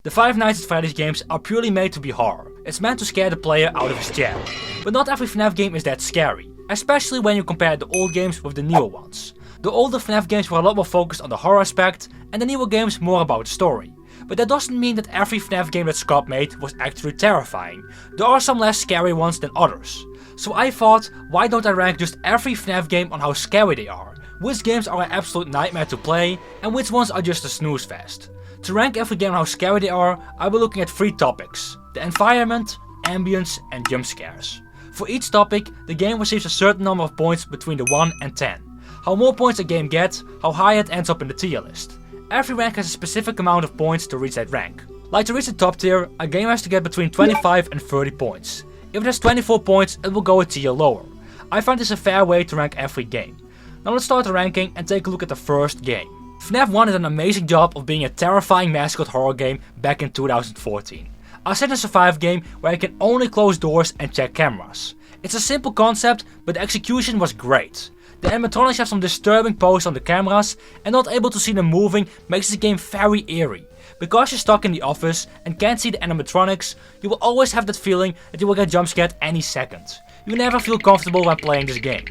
The Five Nights at Freddy's games are purely made to be horror. It's meant to scare the player out of his chair. But not every FNAF game is that scary, especially when you compare the old games with the newer ones. The older FNAF games were a lot more focused on the horror aspect, and the newer games more about the story. But that doesn't mean that every FNAF game that Scott made was actually terrifying. There are some less scary ones than others. So I thought, why don't I rank just every FNAF game on how scary they are? Which games are an absolute nightmare to play, and which ones are just a snooze fest? To rank every game on how scary they are, I will be looking at 3 topics: the environment, ambience and jump scares. For each topic, the game receives a certain number of points between the 1 and 10. How more points a game gets, how high it ends up in the tier list. Every rank has a specific amount of points to reach that rank. Like to reach the top tier, a game has to get between 25 and 30 points. If it has 24 points, it will go a tier lower. I find this a fair way to rank every game. Now let's start the ranking and take a look at the first game. FNAF 1 did an amazing job of being a terrifying mascot horror game back in 2014. A sit and survive game where you can only close doors and check cameras. It's a simple concept, but the execution was great. The animatronics have some disturbing poses on the cameras, and not able to see them moving makes this game very eerie. Because you're stuck in the office and can't see the animatronics, you will always have that feeling that you will get jump scared any second. You never feel comfortable when playing this game.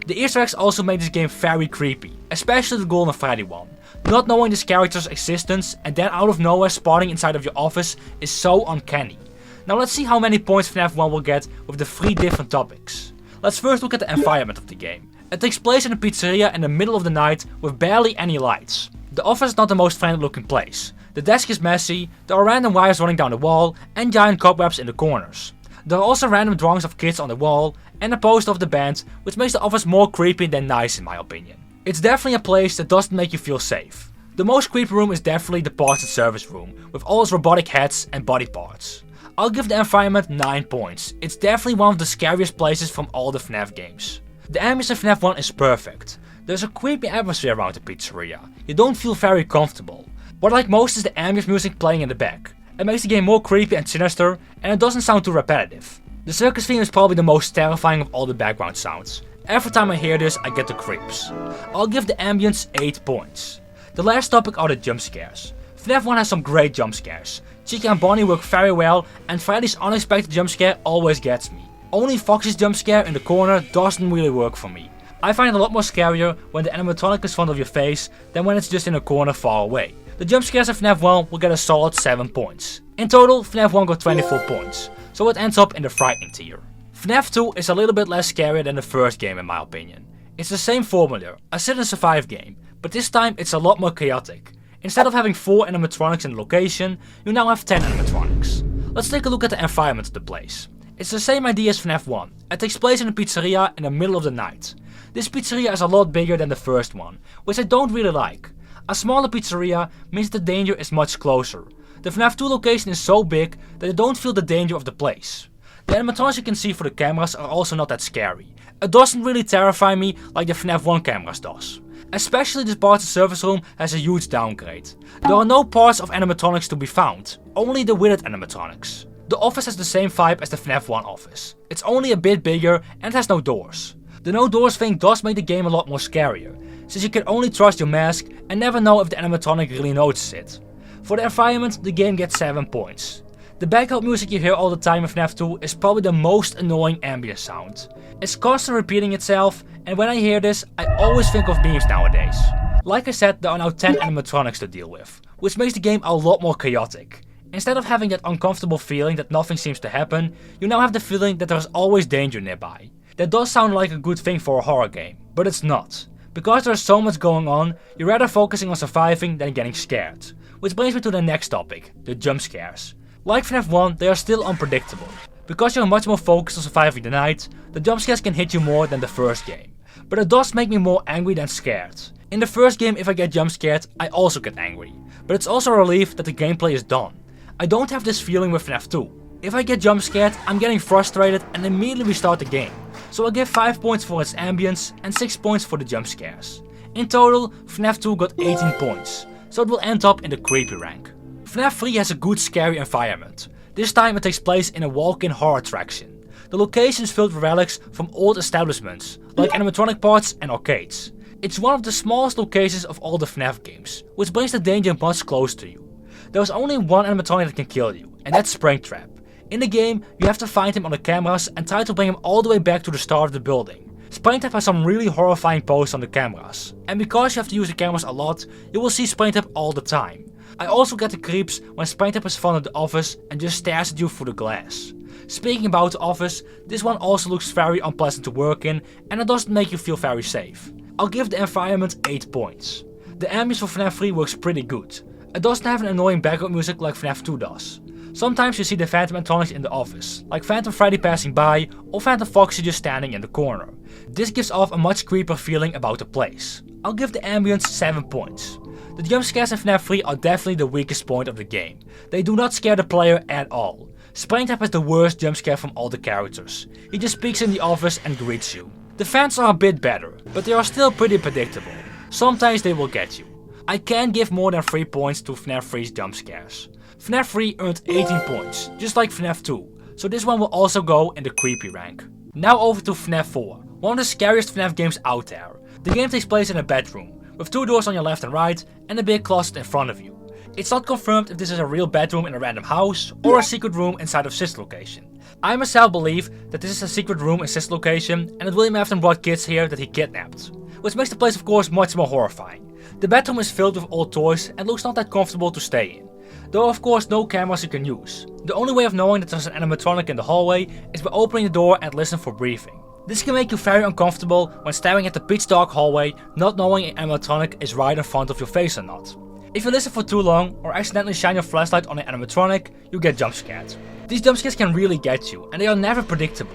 The Easter eggs also made this game very creepy, especially the Golden Freddy one. Not knowing this character's existence and then out of nowhere spawning inside of your office is so uncanny. Now let's see how many points FNAF 1 will get with the 3 different topics. Let's first look at the environment of the game. It takes place in a pizzeria in the middle of the night with barely any lights. The office is not the most friendly looking place. The desk is messy, there are random wires running down the wall and giant cobwebs in the corners. There are also random drawings of kids on the wall and a poster of the band, which makes the office more creepy than nice in my opinion. It's definitely a place that doesn't make you feel safe. The most creepy room is definitely the parts and service room, with all its robotic heads and body parts. I'll give the environment 9 points. It's definitely one of the scariest places from all the FNAF games. The ambience in FNAF 1 is perfect. There's a creepy atmosphere around the pizzeria. You don't feel very comfortable. What I like most is the ambience music playing in the back. It makes the game more creepy and sinister, and it doesn't sound too repetitive. The circus theme is probably the most terrifying of all the background sounds. Every time I hear this, I get the creeps. I'll give the ambience 8 points. The last topic are the jump scares. FNAF 1 has some great jump scares. Chica and Bonnie work very well, and Freddy's unexpected jump scare always gets me. Only Foxy's jump scare in the corner doesn't really work for me. I find it a lot more scarier when the animatronic is in front of your face than when it's just in a corner far away. The jump scares of FNAF 1 will get a solid 7 points. In total, FNAF 1 got 24 points, so it ends up in the frightening tier. FNAF 2 is a little bit less scary than the first game in my opinion. It's the same formula, a sit and survive game, but this time it's a lot more chaotic. Instead of having 4 animatronics in the location, you now have 10 animatronics. Let's take a look at the environment of the place. It's the same idea as FNAF 1. It takes place in a pizzeria in the middle of the night. This pizzeria is a lot bigger than the first one, which I don't really like. A smaller pizzeria means the danger is much closer. The FNAF 2 location is so big that you don't feel the danger of the place. The animatronics you can see for the cameras are also not that scary. It doesn't really terrify me like the FNAF 1 cameras does. Especially this parts and service room has a huge downgrade. There are no parts of animatronics to be found, only the witted animatronics. The office has the same vibe as the FNAF 1 office. It's only a bit bigger and it has no doors. The no doors thing does make the game a lot more scarier, since you can only trust your mask and never know if the animatronic really notices it. For the environment, the game gets 7 points. The background music you hear all the time in FNAF 2 is probably the most annoying ambient sound. It's constantly repeating itself, and when I hear this, I always think of memes nowadays. Like I said, there are now 10 animatronics to deal with, which makes the game a lot more chaotic. Instead of having that uncomfortable feeling that nothing seems to happen, you now have the feeling that there is always danger nearby. That does sound like a good thing for a horror game, but it's not. Because there is so much going on, you're rather focusing on surviving than getting scared. Which brings me to the next topic, the jump scares. Like FNAF 1, they are still unpredictable. Because you're much more focused on surviving the night, the jump scares can hit you more than the first game. But it does make me more angry than scared. In the first game, if I get jump scared, I also get angry. But it's also a relief that the gameplay is done. I don't have this feeling with FNAF 2. If I get jump scared, I'm getting frustrated and immediately restart the game. So I'll give 5 points for its ambience and 6 points for the jump scares. In total, FNAF 2 got 18 points, so it will end up in the creepy rank. FNAF 3 has a good scary environment. This time it takes place in a walk-in horror attraction. The location is filled with relics from old establishments, like animatronic parts and arcades. It's one of the smallest locations of all the FNAF games, which brings the danger much closer to you. There's only one animatronic that can kill you, and that's Springtrap. In the game, you have to find him on the cameras and try to bring him all the way back to the start of the building. Springtrap has some really horrifying poses on the cameras, and because you have to use the cameras a lot, you will see Springtrap all the time. I also get the creeps when Springtrap is found at the office and just stares at you through the glass. Speaking about the office, this one also looks very unpleasant to work in, and it doesn't make you feel very safe. I'll give the environment 8 points. The ambience for FNAF 3 works pretty good. It doesn't have an annoying background music like FNAF 2 does. Sometimes you see the Phantom animatronics in the office, like Phantom Freddy passing by or Phantom Foxy just standing in the corner. This gives off a much creepier feeling about the place. I'll give the ambience 7 points. The jump scares in FNAF 3 are definitely the weakest point of the game. They do not scare the player at all. Springtrap has the worst jump scare from all the characters. He just peeks in the office and greets you. The fans are a bit better, but they are still pretty predictable. Sometimes they will get you. I can't give more than 3 points to FNAF 3's jump scares. FNAF 3 earned 18 points, just like FNAF 2, so this one will also go in the creepy rank. Now over to FNAF 4, one of the scariest FNAF games out there. The game takes place in a bedroom, with 2 doors on your left and right, and a big closet in front of you. It's not confirmed if this is a real bedroom in a random house, or a secret room inside of Sid's location. I myself believe that this is a secret room in Sid's location, and that William Afton brought kids here that he kidnapped. Which makes the place of course much more horrifying. The bedroom is filled with old toys and looks not that comfortable to stay in. There are of course no cameras you can use. The only way of knowing that there's an animatronic in the hallway is by opening the door and listen for breathing. This can make you very uncomfortable when staring at the pitch dark hallway, not knowing an animatronic is right in front of your face or not. If you listen for too long or accidentally shine your flashlight on an animatronic, you get jump scared. These jump scares can really get you, and they are never predictable.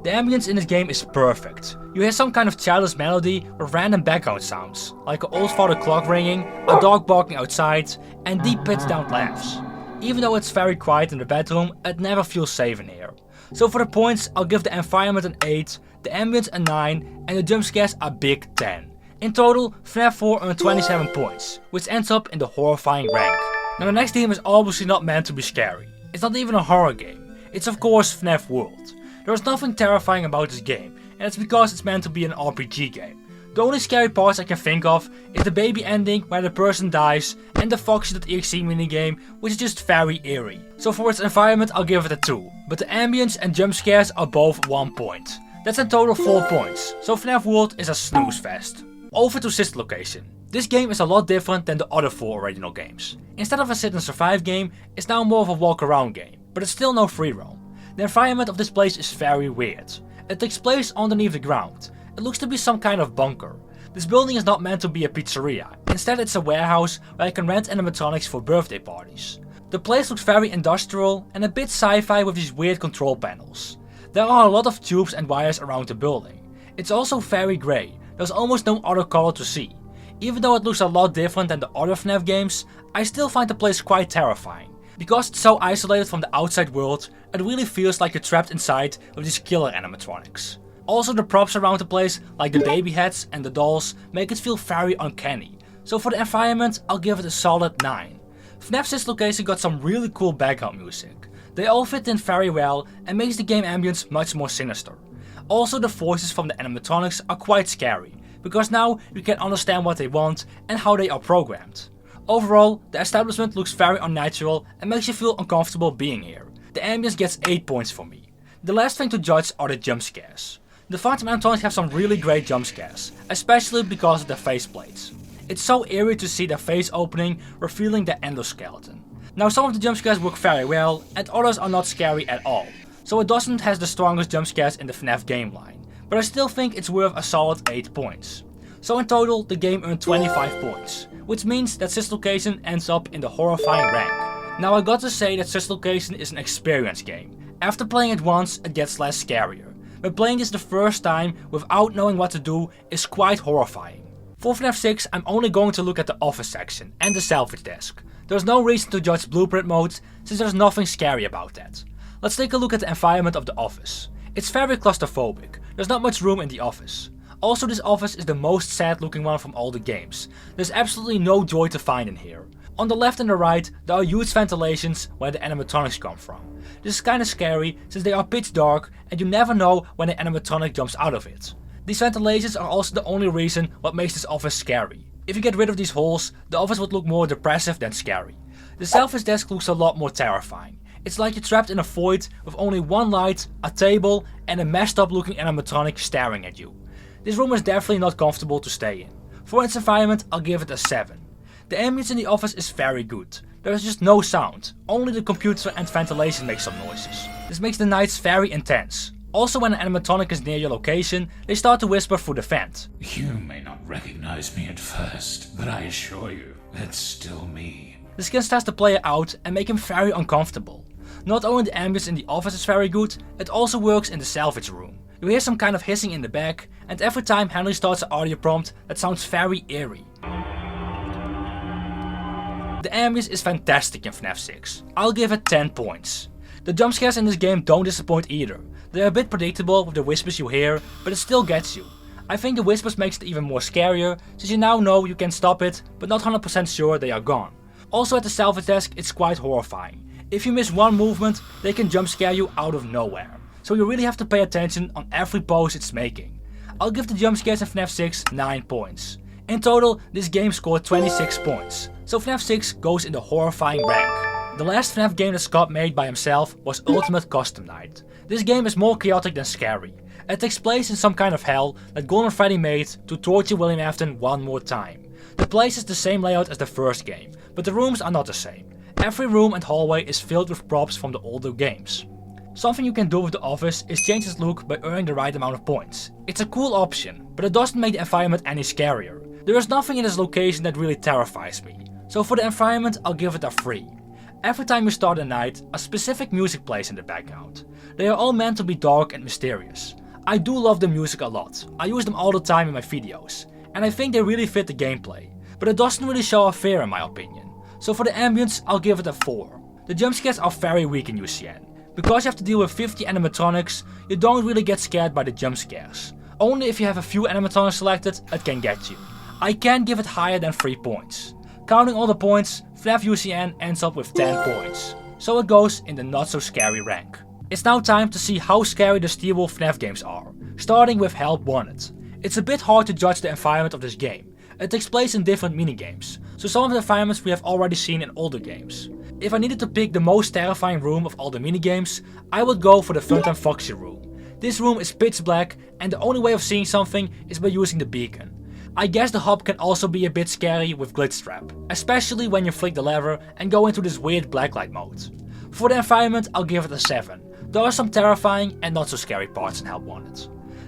The ambience in this game is perfect. You hear some kind of childish melody with random background sounds, like an old father clock ringing, a dog barking outside, and deep pitched down laughs. Even though it's very quiet in the bedroom, it never feels safe in here. So for the points, I'll give the environment an 8, the ambience a 9, and the jump scares a big 10. In total, FNAF 4 earned 27 points, which ends up in the horrifying rank. Now the next game is obviously not meant to be scary. It's not even a horror game. It's of course FNAF World. There is nothing terrifying about this game, and it's because it's meant to be an RPG game. The only scary parts I can think of is the baby ending where the person dies, and the Foxy.exe minigame, which is just very eerie. So for its environment I'll give it a 2, but the ambience and jump scares are both 1 point. That's in total 4 points, so FNAF World is a snooze fest. Over to Sid's location. This game is a lot different than the other 4 original games. Instead of a sit and survive game, it's now more of a walk around game, but it's still no free roam. The environment of this place is very weird. It takes place underneath the ground. It looks to be some kind of bunker. This building is not meant to be a pizzeria, instead it's a warehouse where you can rent animatronics for birthday parties. The place looks very industrial and a bit sci-fi with these weird control panels. There are a lot of tubes and wires around the building. It's also very grey. There's almost no other color to see. Even though it looks a lot different than the other FNAF games, I still find the place quite terrifying. Because it's so isolated from the outside world, it really feels like you're trapped inside with these killer animatronics. Also the props around the place, like the baby heads and the dolls, make it feel very uncanny. So for the environment, I'll give it a solid 9. FNAF Sid's location got some really cool background music. They all fit in very well and makes the game ambience much more sinister. Also the voices from the animatronics are quite scary, because now you can understand what they want and how they are programmed. Overall, the establishment looks very unnatural and makes you feel uncomfortable being here. The ambience gets 8 points for me. The last thing to judge are the jump scares. The Phantom animatronics have some really great jump scares, especially because of their faceplates. It's so eerie to see their face opening, revealing their endoskeleton. Now some of the jump scares work very well and others are not scary at all. So it doesn't have the strongest jump scares in the FNAF game line, but I still think it's worth a solid 8 points. So in total, the game earned 25 points, which means that Sid's location ends up in the horrifying rank. Now I got to say that Sid's location is an experience game. After playing it once, it gets less scarier, but playing this the first time without knowing what to do is quite horrifying. For FNAF 6, I'm only going to look at the office section and the salvage desk. There's no reason to judge blueprint mode, since there's nothing scary about that. Let's take a look at the environment of the office. It's very claustrophobic, there's not much room in the office. Also this office is the most sad looking one from all the games. There's absolutely no joy to find in here. On the left and the right there are huge ventilations where the animatronics come from. This is kinda scary since they are pitch dark and you never know when an animatronic jumps out of it. These ventilations are also the only reason what makes this office scary. If you get rid of these holes, the office would look more depressive than scary. The selfish desk looks a lot more terrifying. It's like you're trapped in a void with only one light, a table, and a messed up looking animatronic staring at you. This room is definitely not comfortable to stay in. For its environment, I'll give it a 7. The ambience in the office is very good. There is just no sound, only the computer and ventilation make some noises. This makes the nights very intense. Also, when an animatronic is near your location, they start to whisper through the vent. You may not recognize me at first, but I assure you, it's still me. This can stress the player out and make him very uncomfortable. Not only the ambience in the office is very good, it also works in the salvage room. You hear some kind of hissing in the back, and every time Henry starts an audio prompt that sounds very eerie. The ambience is fantastic in FNAF 6. I'll give it 10 points. The jump scares in this game don't disappoint either. They're a bit predictable with the whispers you hear, but it still gets you. I think the whispers makes it even more scarier, since you now know you can stop it, but not 100% sure they are gone. Also at the salvage desk it's quite horrifying. If you miss one movement, they can jump scare you out of nowhere. So you really have to pay attention on every pose it's making. I'll give the jump scares in FNAF 6 9 points. In total, this game scored 26 points, so FNAF 6 goes in the horrifying rank. The last FNAF game that Scott made by himself was Ultimate Custom Night. This game is more chaotic than scary. It takes place in some kind of hell that Golden Freddy made to torture William Afton one more time. The place is the same layout as the first game, but the rooms are not the same. Every room and hallway is filled with props from the older games. Something you can do with the office is change its look by earning the right amount of points. It's a cool option, but it doesn't make the environment any scarier. There is nothing in this location that really terrifies me, so for the environment I'll give it a 3. Every time you start a night, a specific music plays in the background. They are all meant to be dark and mysterious. I do love the music a lot, I use them all the time in my videos, and I think they really fit the gameplay, but it doesn't really show a fear in my opinion. So for the ambience I'll give it a 4. The jump scares are very weak in UCN. Because you have to deal with 50 animatronics, you don't really get scared by the jump scares. Only if you have a few animatronics selected, it can get you. I can't give it higher than 3 points. Counting all the points, FNAF UCN ends up with 10 points. So it goes in the not so scary rank. It's now time to see how scary the Steelwolf FNAF games are, starting with Help Wanted. It's a bit hard to judge the environment of this game. It takes place in different minigames, so some of the environments we have already seen in older games. If I needed to pick the most terrifying room of all the minigames, I would go for the Funtime Foxy room. This room is pitch black and the only way of seeing something is by using the beacon. I guess the hub can also be a bit scary with Glitch Trap, especially when you flick the lever and go into this weird blacklight mode. For the environment I'll give it a 7. There are some terrifying and not so scary parts in Help Wanted.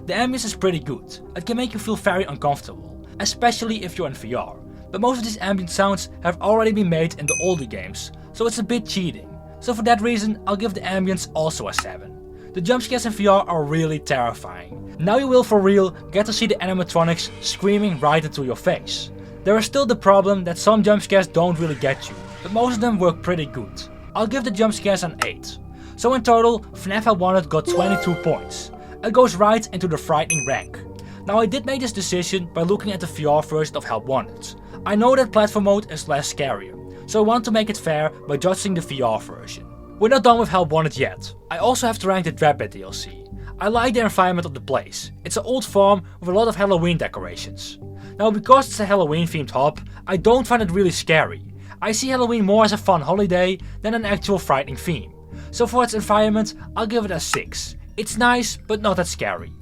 The ambience is pretty good, it can make you feel very uncomfortable, especially if you're in VR. But most of these ambient sounds have already been made in the older games, so it's a bit cheating. So for that reason I'll give the ambience also a 7. The jump scares in VR are really terrifying. Now you will for real get to see the animatronics screaming right into your face. There is still the problem that some jump scares don't really get you, but most of them work pretty good. I'll give the jump scares an 8. So in total, FNAF Help Wanted got 22 points. It goes right into the frightening rank. Now I did make this decision by looking at the VR version of Help Wanted. I know that platform mode is less scarier, so I want to make it fair by judging the VR version. We're not done with Help Wanted yet. I also have to rank the Dreadbear DLC. I like the environment of the place. It's an old farm with a lot of Halloween decorations. Now because it's a Halloween themed hub, I don't find it really scary. I see Halloween more as a fun holiday than an actual frightening theme. So for its environment, I'll give it a 6. It's nice, but not that scary.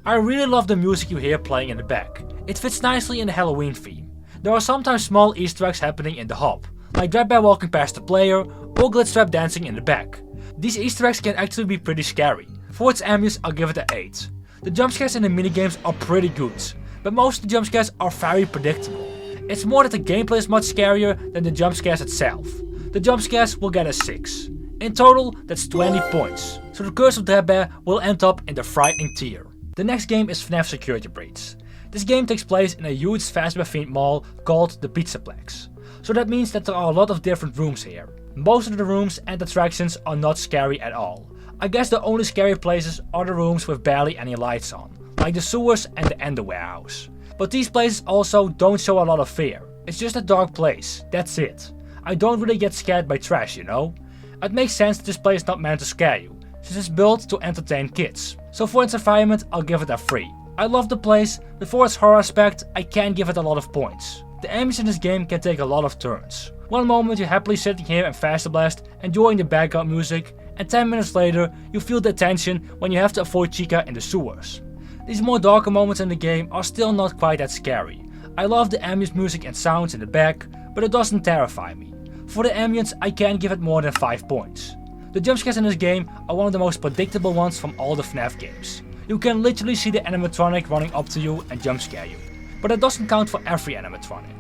I really love the music you hear playing in the back. It fits nicely in the Halloween theme. There are sometimes small Easter eggs happening in the hub, like Dreadbear walking past the player or Glitch Trap dancing in the back. These Easter eggs can actually be pretty scary. For its ambience I'll give it an 8. The jump scares in the minigames are pretty good, but most of the jump scares are very predictable. It's more that the gameplay is much scarier than the jump scares itself. The jump scares will get a 6. In total that's 20 points, so the Curse of Dreadbear will end up in the frightening tier. The next game is FNAF Security Breach. This game takes place in a huge Fazbear themed mall called the Pizzaplex. So that means that there are a lot of different rooms here. Most of the rooms and attractions are not scary at all. I guess the only scary places are the rooms with barely any lights on, like the sewers and the Ender Warehouse. But these places also don't show a lot of fear. It's just a dark place, that's it. I don't really get scared by trash, you know? It makes sense that this place is not meant to scare you, since it's built to entertain kids. So for its environment I'll give it a 3. I love the place, but for its horror aspect I can't give it a lot of points. The ambience in this game can take a lot of turns. One moment you're happily sitting here in Faster Blast, enjoying the background music, and 10 minutes later you feel the tension when you have to avoid Chica in the sewers. These more darker moments in the game are still not quite that scary. I love the ambience music and sounds in the back, but it doesn't terrify me. For the ambience, I can't give it more than 5 points. The jumpscares in this game are one of the most predictable ones from all the FNAF games. You can literally see the animatronic running up to you and jumpscare you. But that doesn't count for every animatronic.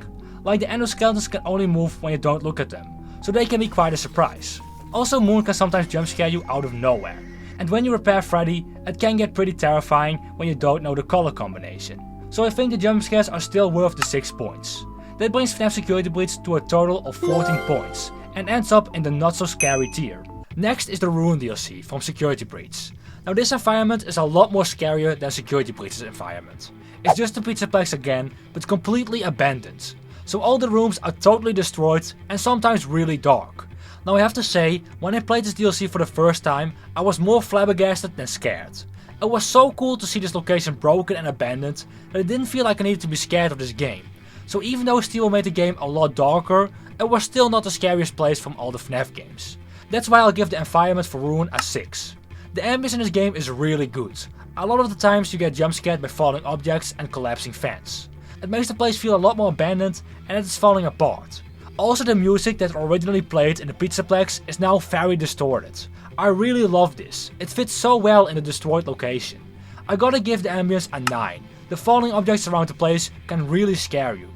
Like the endoskeletons can only move when you don't look at them, so they can be quite a surprise. Also, Moon can sometimes jumpscare you out of nowhere. And when you repair Freddy, it can get pretty terrifying when you don't know the color combination. So I think the jumpscares are still worth the 6 points. That brings FNAF Security Breach to a total of 14 points, and ends up in the not so scary tier. Next is the Ruin DLC from Security Breach. Now this environment is a lot more scarier than Security Breach's environment. It's just a pizzaplex again, but completely abandoned. So all the rooms are totally destroyed and sometimes really dark. Now I have to say, when I played this DLC for the first time, I was more flabbergasted than scared. It was so cool to see this location broken and abandoned that it didn't feel like I needed to be scared of this game. So even though Steel made the game a lot darker, it was still not the scariest place from all the FNAF games. That's why I'll give the environment for Ruin a 6. The ambience in this game is really good. A lot of the times you get jump scared by falling objects and collapsing fans. It makes the place feel a lot more abandoned and it is falling apart. Also the music that originally played in the pizzaplex is now very distorted. I really love this. It fits so well in the destroyed location. I gotta give the ambience a 9. The falling objects around the place can really scare you.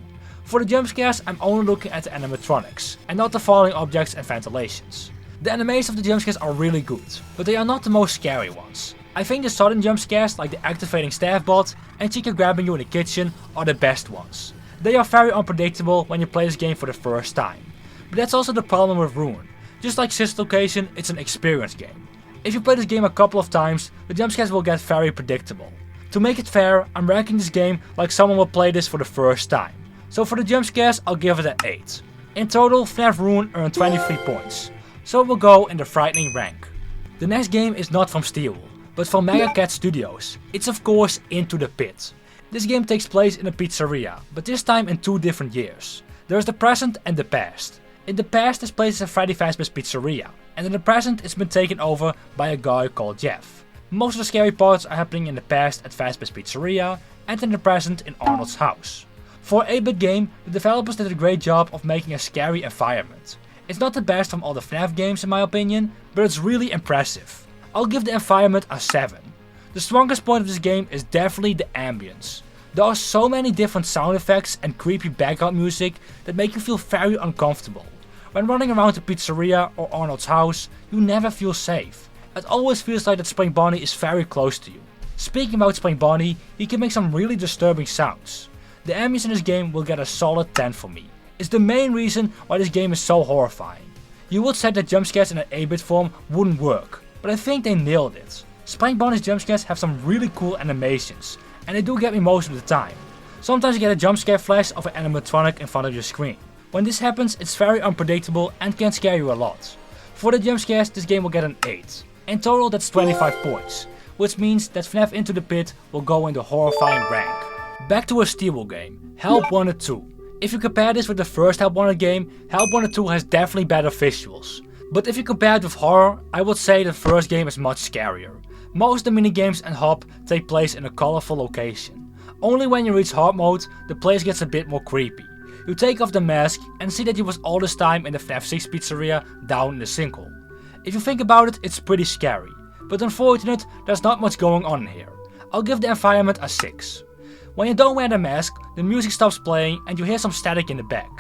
For the jump scares, I'm only looking at the animatronics and not the falling objects and ventilations. The animations of the jump scares are really good, but they are not the most scary ones. I think the sudden jump scares like the activating staff bot and Chica grabbing you in the kitchen are the best ones. They are very unpredictable when you play this game for the first time. But that's also the problem with Ruin. Just like Sister Location, it's an experience game. If you play this game a couple of times, the jump scares will get very predictable. To make it fair, I'm ranking this game like someone will play this for the first time. So for the jump scares, I'll give it an 8. In total, FNAF Ruin earned 23 points. So we'll go in the frightening rank. The next game is not from Steel, but from Mega Cat Studios. It's of course Into the Pit. This game takes place in a pizzeria, but this time in 2 different years. There is the present and the past. In the past, this place is a Freddy Fazbear's pizzeria, and in the present it's been taken over by a guy called Jeff. Most of the scary parts are happening in the past at Fazbear's pizzeria, and in the present in Arnold's house. For an 8-bit game, the developers did a great job of making a scary environment. It's not the best from all the FNAF games in my opinion, but it's really impressive. I'll give the environment a 7. The strongest point of this game is definitely the ambience. There are so many different sound effects and creepy background music that make you feel very uncomfortable. When running around the pizzeria or Arnold's house, you never feel safe. It always feels like that Spring Bonnie is very close to you. Speaking about Spring Bonnie, he can make some really disturbing sounds. The ambience in this game will get a solid 10 for me. It's the main reason why this game is so horrifying. You would say that jump scares in an 8-bit form wouldn't work, but I think they nailed it. Spring Bonnie's jump scares have some really cool animations, and they do get me most of the time. Sometimes you get a jump scare flash of an animatronic in front of your screen. When this happens, it's very unpredictable and can scare you a lot. For the jump scares, this game will get an 8. In total, that's 25 points, which means that FNAF Into the Pit will go in the horrifying rank. Back to a Steel game, Help Wanted 2. If you compare this with the first Help Wanted game, Help Wanted 2 has definitely better visuals. But if you compare it with horror, I would say the first game is much scarier. Most of the minigames and hop take place in a colorful location. Only when you reach hard mode, the place gets a bit more creepy. You take off the mask and see that you was all this time in the FNAF 6 pizzeria down in the sinkhole. If you think about it, it's pretty scary. But unfortunate, there's not much going on here. I'll give the environment a 6. When you don't wear the mask, the music stops playing and you hear some static in the back.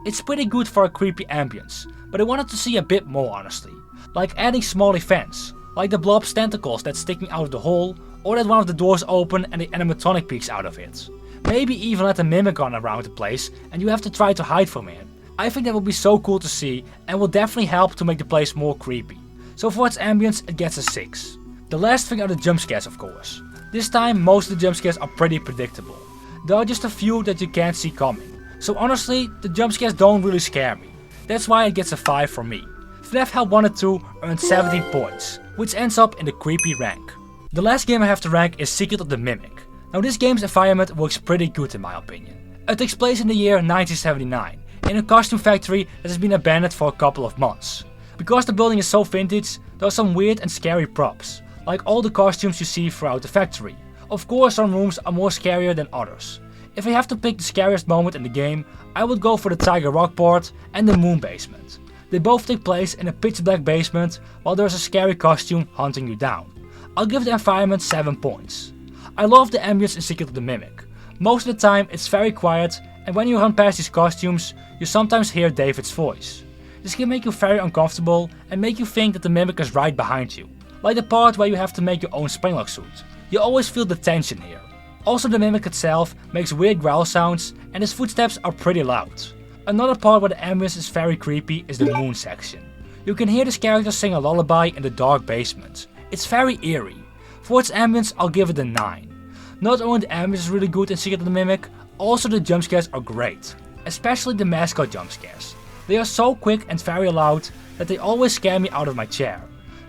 It's pretty good for a creepy ambience, but I wanted to see a bit more honestly. Like adding small events, like the blob's tentacles that's sticking out of the hole, or that one of the doors open and the animatronic peeks out of it. Maybe even let a mimic run around the place and you have to try to hide from him. I think that would be so cool to see and will definitely help to make the place more creepy. So for its ambience it gets a 6. The last thing are the jump scares of course. This time most of the jump scares are pretty predictable. There are just a few that you can't see coming. So honestly, the jump scares don't really scare me. That's why it gets a 5 from me. FNAF Help Wanted 2 earned 17 points, which ends up in the creepy rank. The last game I have to rank is Secret of the Mimic. Now this game's environment works pretty good in my opinion. It takes place in the year 1979, in a costume factory that has been abandoned for a couple of months. Because the building is so vintage, there are some weird and scary props, like all the costumes you see throughout the factory. Of course, some rooms are more scarier than others. If I have to pick the scariest moment in the game, I would go for the Tiger Rock part and the Moon basement. They both take place in a pitch black basement while there is a scary costume hunting you down. I'll give the environment 7 points. I love the ambience in Secret of the Mimic. Most of the time it's very quiet, and when you run past these costumes, you sometimes hear David's voice. This can make you very uncomfortable and make you think that the Mimic is right behind you, like the part where you have to make your own springlock suit. You always feel the tension here. Also, the Mimic itself makes weird growl sounds and his footsteps are pretty loud. Another part where the ambience is very creepy is the Moon section. You can hear this character sing a lullaby in the dark basement. It's very eerie. For its ambience, I'll give it a 9. Not only the ambience is really good in Secret of the Mimic, also the jump scares are great. Especially the mascot jump scares. They are so quick and very loud that they always scare me out of my chair.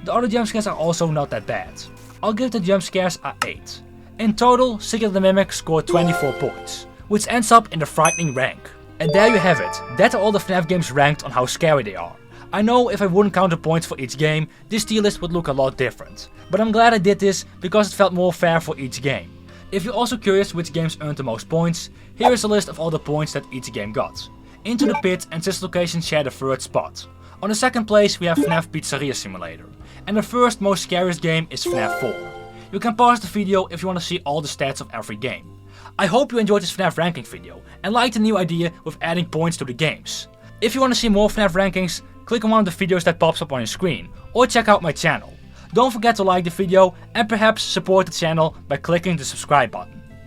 The other jump scares are also not that bad. I'll give the jump scares a 8. In total, Secret of the Mimic scored 24 points, which ends up in the frightening rank. And there you have it, that are all the FNAF games ranked on how scary they are. I know if I wouldn't count the points for each game, this tier list would look a lot different. But I'm glad I did this because it felt more fair for each game. If you're also curious which games earned the most points, here is a list of all the points that each game got. Into the Pit and Sister Location share the 3rd spot. On the 2nd place we have FNAF Pizzeria Simulator. And the first most scariest game is FNAF 4. You can pause the video if you want to see all the stats of every game. I hope you enjoyed this FNAF ranking video and liked the new idea with adding points to the games. If you want to see more FNAF rankings, click on one of the videos that pops up on your screen or check out my channel. Don't forget to like the video and perhaps support the channel by clicking the subscribe button.